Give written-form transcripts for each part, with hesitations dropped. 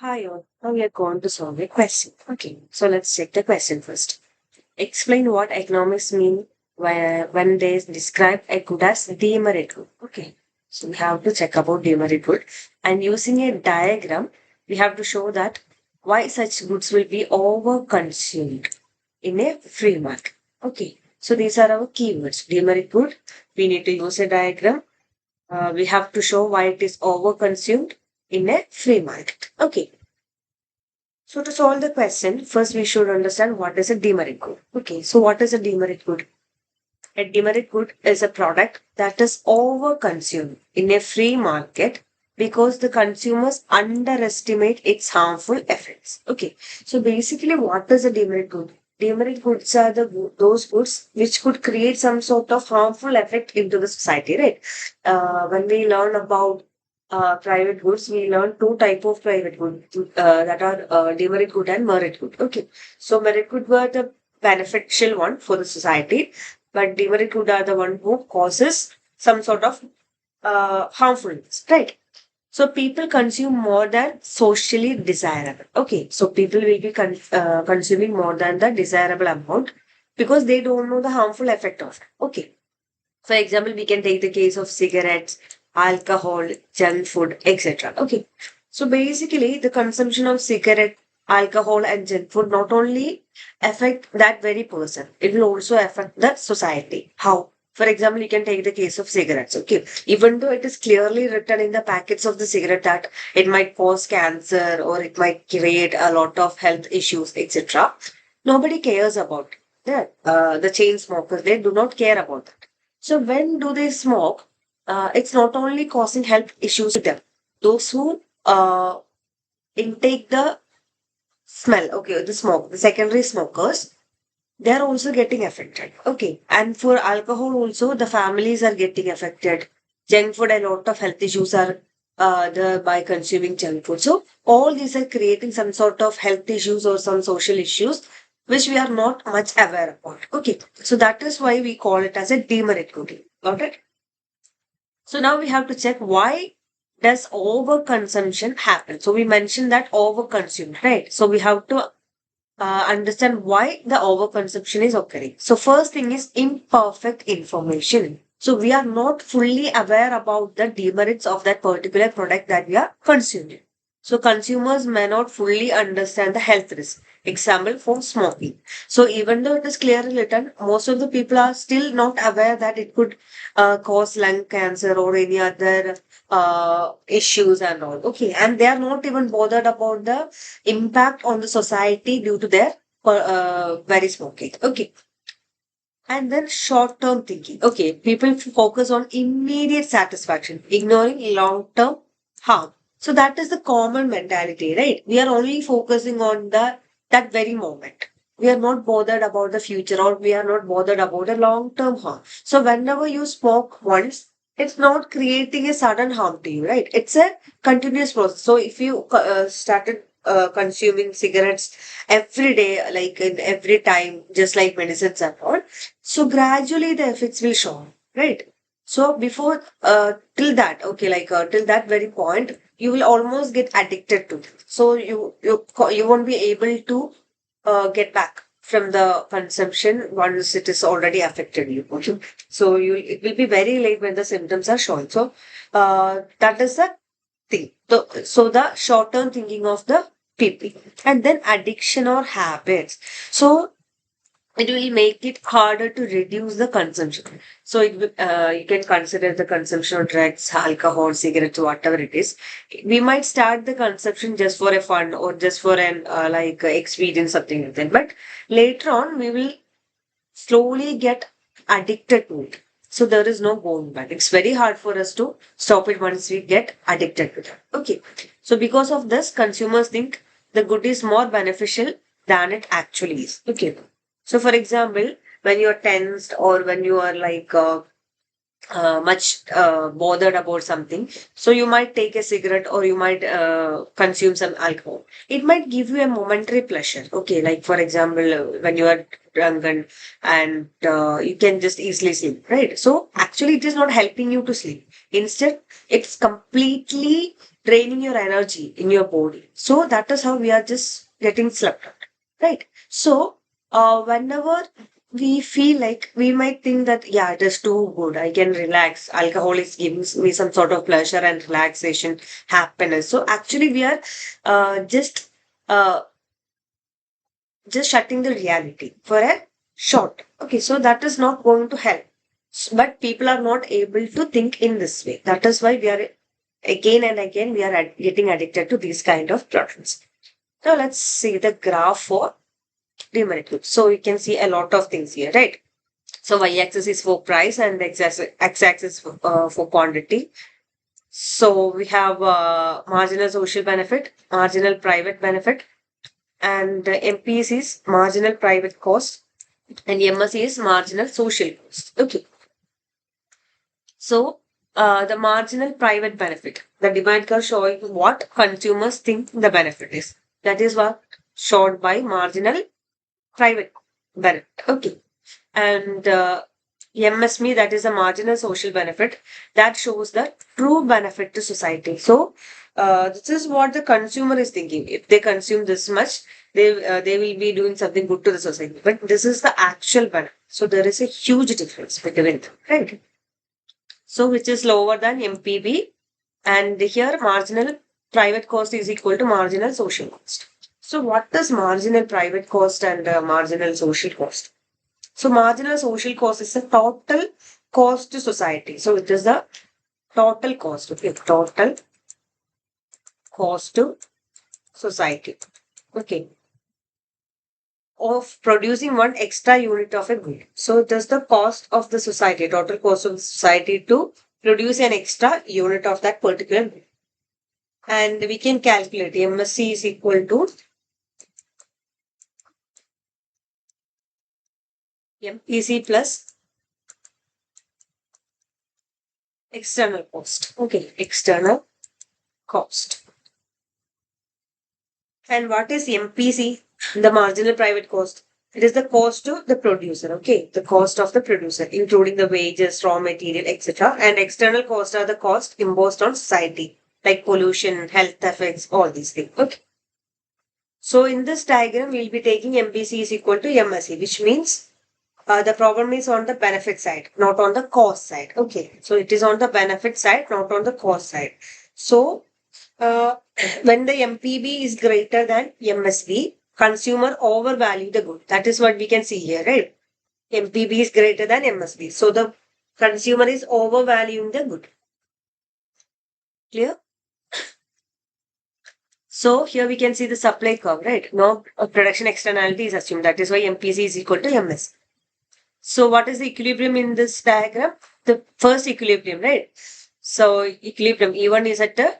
Hi all. Now we are going to solve a question. Okay, so let's check the question first. Explain what economics mean when they describe a good as demerit good. Okay, so we have to check about demerit good, and using a diagram, we have to show that why such goods will be overconsumed in a free market. Okay, so these are our keywords. Demerit good. We need to use a diagram. We have to show why it is overconsumed in a free market. Okay. So to solve the question, first we should understand what is a demerit good. Okay, so what is a demerit good? A demerit good is a product that is overconsumed in a free market because the consumers underestimate its harmful effects. Okay, so basically, what is a demerit good? Demerit goods are those goods which could create some sort of harmful effect into the society, right? When we learn about private goods, we learn two type of private goods that are demerit good and merit good. Okay, so merit good were the beneficial one for the society, but demerit good are the one who causes some sort of harmfulness, right? So people consume more than socially desirable. Okay, so people will be consuming more than the desirable amount because they don't know the harmful effect of it. Okay, for example, we can take the case of cigarettes, alcohol, junk food, etc. Okay. So basically, the consumption of cigarette, alcohol, and junk food not only affect that very person, it will also affect the society. How? For example, you can take the case of cigarettes. Okay. Even though it is clearly written in the packets of the cigarette that it might cause cancer or it might create a lot of health issues, etc., nobody cares about that. The chain smokers, they do not care about that. So when do they smoke? It's not only causing health issues to them. Those who intake the smell, okay, the smoke, the secondary smokers, they are also getting affected. Okay, and for alcohol also, the families are getting affected. Junk food, a lot of health issues are the by consuming junk food. So all these are creating some sort of health issues or some social issues which we are not much aware about. Okay, so that is why we call it as a demerit cooking. Got it? So now we have to check why does overconsumption happen. So we mentioned that overconsumed, right? So we have to understand why the overconsumption is occurring. So first thing is imperfect information. So we are not fully aware about the demerits of that particular product that we are consuming. So consumers may not fully understand the health risk. Example for smoking. So even though it is clearly written, most of the people are still not aware that it could cause lung cancer or any other issues and all. Okay, and they are not even bothered about the impact on the society due to their very smoking. Okay, and then short term thinking. Okay, people focus on immediate satisfaction, ignoring long term harm. So that is the common mentality, right? We are only focusing on the that very moment. We are not bothered about the future or we are not bothered about the long term harm. So whenever you smoke once, it's not creating a sudden harm to you, right? It's a continuous process. So if you started consuming cigarettes every day, like in every time, just like medicines and all, so gradually the effects will show, right? So before till that, okay, like till that very point, you will almost get addicted to it. So you won't be able to get back from the consumption once it is already affected you. Okay? So you it will be very late when the symptoms are showing. So that is the thing. So the short term thinking of the people, and then addiction or habits. So it will make it harder to reduce the consumption. So you can consider the consumption of drugs, alcohol, cigarettes, whatever it is. We might start the consumption just for a fun or just for an experience, something like that. But later on, we will slowly get addicted to it. So there is no going back. It's very hard for us to stop it once we get addicted to it. Okay. So because of this, consumers think the good is more beneficial than it actually is. Okay. So for example, when you're tensed or when you are much bothered about something. So you might take a cigarette or you might consume some alcohol. It might give you a momentary pleasure. Okay, like for example, when you are drunk and you can just easily sleep, right? So actually, it is not helping you to sleep. Instead, it's completely draining your energy in your body. So that is how we are just getting slept out, right? So whenever we feel like we might think that, yeah, it is too good, I can relax. Alcohol is giving me some sort of pleasure and relaxation, happiness. So actually, we are uh, just shutting the reality for a short. Okay, so that is not going to help. But people are not able to think in this way. That is why we are again and again we are getting addicted to these kind of products. Now let's see the graph for demerit. So you can see a lot of things here, right? So y-axis is for price and x-axis for quantity. So we have marginal social benefit, marginal private benefit, and MPs is marginal private cost, and MSC is marginal social cost. Okay. So the marginal private benefit, the demand curve showing what consumers think the benefit is. That is what showed by marginal private benefit. Okay. And MSB, that is a marginal social benefit, that shows the true benefit to society. So this is what the consumer is thinking. If they consume this much, they will be doing something good to the society. But this is the actual benefit. So there is a huge difference between them, right? So which is lower than MPB, and here marginal private cost is equal to marginal social cost. So what is marginal private cost and marginal social cost? So marginal social cost is the total cost to society. So it is the total cost. Okay, total cost to society. Okay, of producing one extra unit of a good. So it is the cost of the society, total cost of the society to produce an extra unit of that particular good. And we can calculate MSC is equal to MPC plus external cost. Okay, external cost. And what is MPC? The marginal private cost. It is the cost to the producer. Okay, the cost of the producer, including the wages, raw material, etc. And external costs are the cost imposed on society, like pollution, health effects, all these things. Okay. So in this diagram, we'll be taking MPC is equal to MSC, which means the problem is on the benefit side, not on the cost side. Okay, so it is on the benefit side, not on the cost side. So uh, when the MPB is greater than MSB, consumer overvalue the good. That is what we can see here, right? MPB is greater than MSB. So the consumer is overvaluing the good. Clear? So here we can see the supply curve, right? No production externality is assumed. That is why MPC is equal to MS. So what is the equilibrium in this diagram? The first equilibrium, right? So equilibrium E1 is at a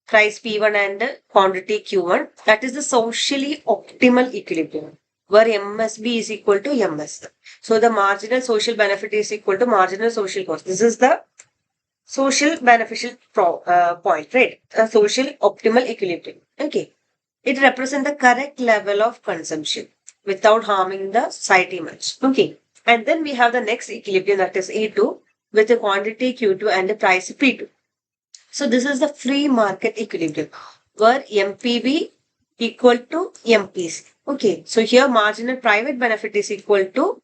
price P1 and quantity Q1. That is the socially optimal equilibrium where MSB is equal to MS. So the marginal social benefit is equal to marginal social cost. This is the social beneficial point, right? A social optimal equilibrium. Okay. It represents the correct level of consumption without harming the society much. Okay. And then we have the next equilibrium, that is E2 with the quantity Q2 and the price P2. So this is the free market equilibrium where MPB equal to MPC. Okay. So here marginal private benefit is equal to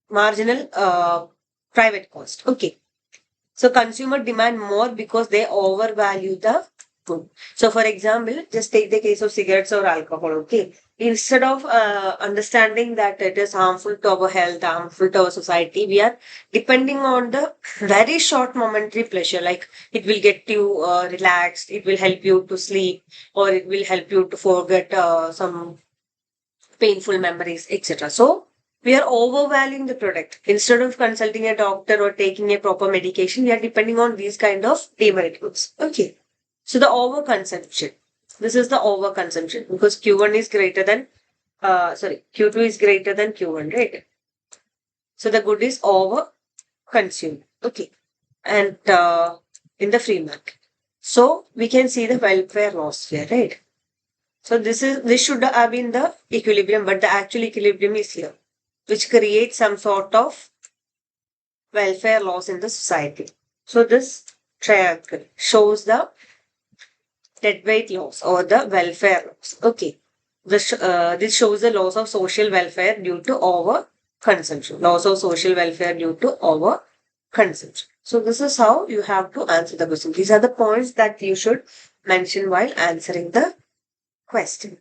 marginal private cost. Okay. So consumer demand more because they overvalue the food. So for example, just take the case of cigarettes or alcohol. Okay. Instead of understanding that it is harmful to our health, harmful to our society, we are depending on the very short momentary pleasure. Like it will get you relaxed, it will help you to sleep, or it will help you to forget some painful memories, etc. So we are overvaluing the product. Instead of consulting a doctor or taking a proper medication, we are depending on these kind of demerit goods. Okay. So the overconsumption. This is the overconsumption because Q1 is greater than Q2 is greater than Q1, right? So the good is over consumed. Okay. And in the free market. So we can see the welfare loss here, right? So this should have been the equilibrium, but the actual equilibrium is here, which creates some sort of welfare loss in the society. So this triangle shows the deadweight laws or the welfare laws. Okay. This shows the laws of social welfare due to over consumption. Laws of social welfare due to over consumption. So this is how you have to answer the question. These are the points that you should mention while answering the question.